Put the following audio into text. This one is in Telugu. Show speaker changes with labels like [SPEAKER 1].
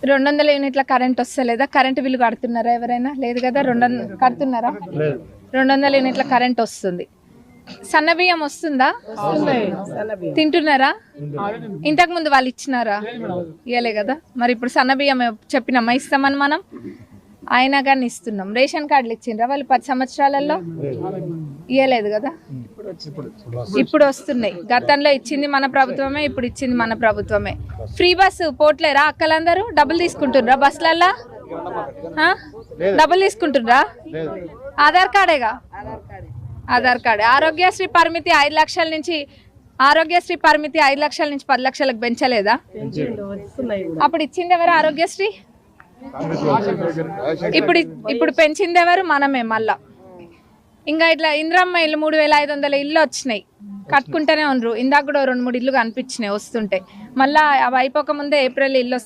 [SPEAKER 1] 200 యూనిట్ల కరెంట్ వస్తలేదా? కరెంట్ బిల్లు కడుతున్నారా ఎవరైనా? లేదు కదా. 200 కడుతున్నారా? 200 యూనిట్ల కరెంట్ వస్తుంది. సన్న బియ్యం వస్తుందా? తింటున్నారా? ఇంతకు ముందు వాళ్ళు ఇచ్చినారా? ఇవ్వలే కదా. మరి ఇప్పుడు సన్న బియ్యం చెప్పినమ్మా ఇస్తామని మనం, అయినా కానీ ఇస్తున్నాం. రేషన్ కార్డులు ఇచ్చిండ్రా వాళ్ళు 10 సంవత్సరాలలో? ఇవ్వలేదు కదా. ఇప్పుడు వస్తున్నాయి. గతంలో ఇచ్చింది మన ప్రభుత్వమే, ఇప్పుడు ఇచ్చింది మన ప్రభుత్వమే. ఫ్రీ బస్సు పోట్లేరా అక్కలందరూ? డబ్బులు తీసుకుంటుర్రా బస్సులల్లా? డబ్బులు తీసుకుంటుర్రా? ఆధార్ కార్డేగా. ఆధార్ కార్డ్. ఆరోగ్యశ్రీ పరిమితి 5 లక్షల నుంచి 5 లక్షల నుంచి 10 లక్షలకు పెంచలేదా? అప్పుడు ఇచ్చింది ఎవరు? ఆరోగ్యశ్రీ. ఇప్పుడు పెంచింది ఎవరు? మనమే. మళ్ళా ఇంకా ఇట్లా ఇంద్రమ్మ ఇల్లు 3500 ఇల్లు వచ్చినాయి, కట్టుకుంటూనే ఉండరు. ఇందాక కూడా 2-3 ఇల్లు కనిపించినాయి వస్తుంటే. మళ్ళీ అవి అయిపోక ముందే ఏప్రిల్ ఇల్లు